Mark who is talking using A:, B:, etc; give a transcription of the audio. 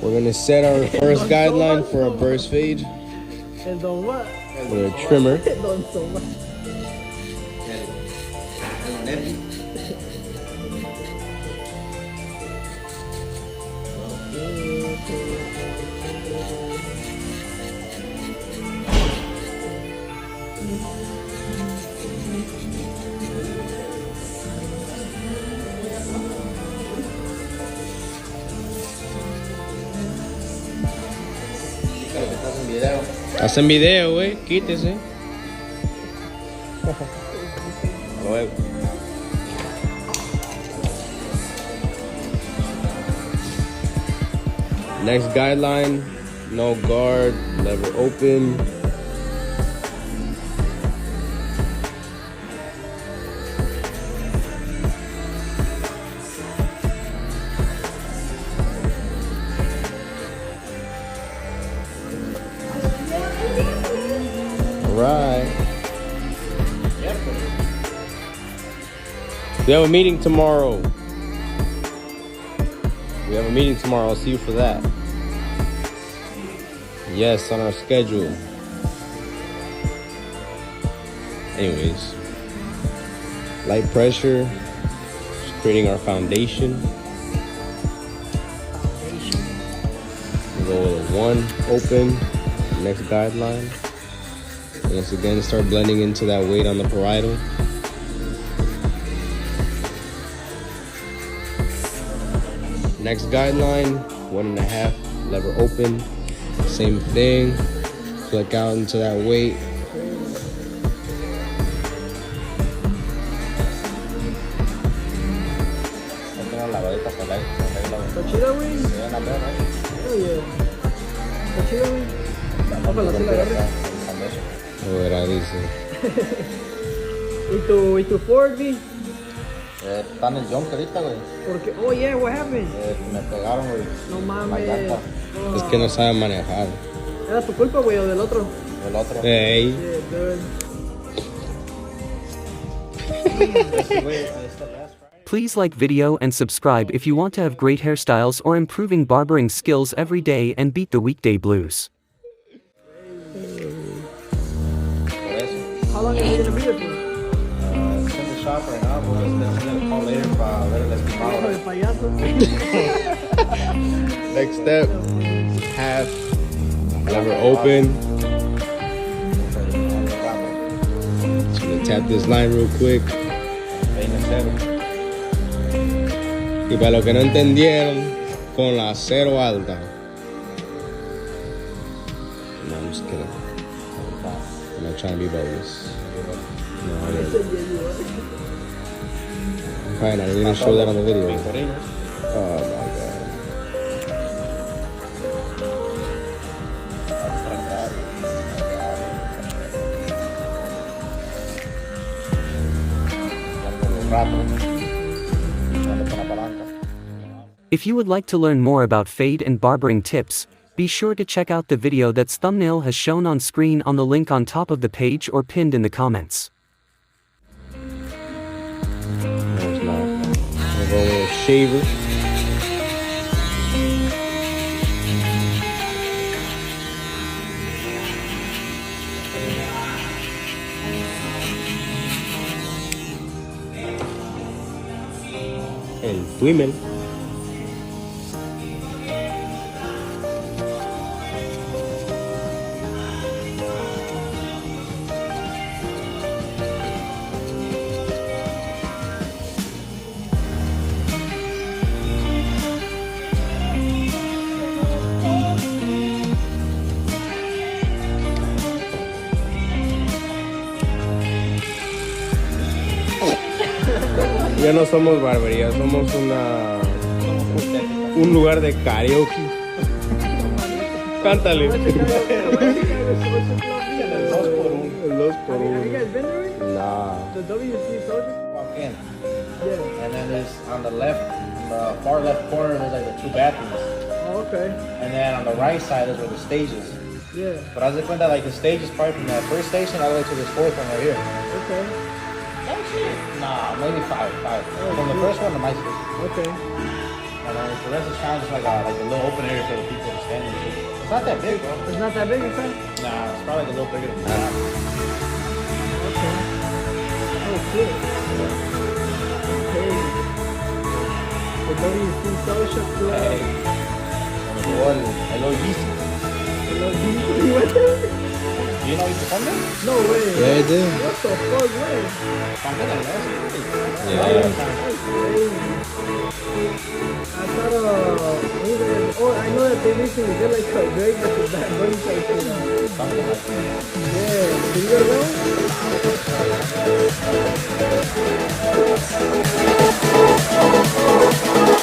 A: We're gonna set our first guideline for a burst fade
B: And don what?
A: with a trimmer.
B: Don so much.
A: Estás en video, güey. Quítese. Luego. Next guideline, no guard, lever open. Right. We have a meeting tomorrow. I'll see you for that. Yes, on our schedule. Anyways, light pressure, just creating our foundation. We go with a 1 open, next guideline. Once again, start blending into that weight on the parietal. Next guideline, 1.5, lever open. Same thing, flick out into that weight.
B: ¿Y tu Ford, V?
C: Está en el junk ahorita, güey.
B: Porque, oh yeah, what happened?
C: Me pegaron, güey.
B: No
C: La
B: mames.
C: llanta
A: Es que no saben manejar.
B: ¿Era tu culpa, güey, o del otro?
C: del otro.
A: Hey.
B: Yeah, dude.
D: Please like video and subscribe if you want to have great hairstyles or improving barbering skills every day and beat the weekday blues.
B: How long are you gonna be there for?
C: It's in the shop right now, but let's call later para ver el estimado.
B: De payaso.
A: Next step, half, lever open. Just gonna tap this line real quick. Y para los que no entendieron, con la cero alta. No, I'm just kidding. I'm not trying to be bogus. No, I didn't. Fine, I didn't even show that on the video. Oh my god.
D: If you would like to learn more about fade and barbering tips, be sure to check out the video that's thumbnail has shown on screen on the link on top of the page or pinned in the comments.
A: There's not. We have a little shaver. El trimmer. Ya no somos barbería, somos un lugar de karaoke. Cántale. El 2x1.
B: Have you guys been there?
A: Nah.
B: The WC soldier?
C: Walk in,
B: Yeah.
C: and then there's on the left, the far left corner, there's like the 2 bathrooms,
B: Oh, okay.
C: and then on the right side is where the stage is.
B: Yeah.
C: But as I cuenta, like the stage is probably from that first station all the way to this 4th one right here.
B: Okay.
C: Nah, maybe 5. From the first one to my station.
B: Okay.
C: And then the rest is kind of just like a little open area for the people to stand in. It's not that big, bro.
B: It's not that big, you said?
C: Nah, it's probably like a little bigger than that.
B: Okay. Oh, shit. Okay. The WC Social Club.
C: Hey. Igual, hello, Yeezy.
B: Hello, you went there?
C: Do you know Yeezy from there?
B: No way.
A: Yeah, I do.
B: What the fuck, man?
C: Something like that.
A: Yeah.
B: That's crazy. I thought, oh, I know that they recently did like a Drake versus Bad Bunny type shit.
C: Something like that.
B: Yeah. Did you guys go?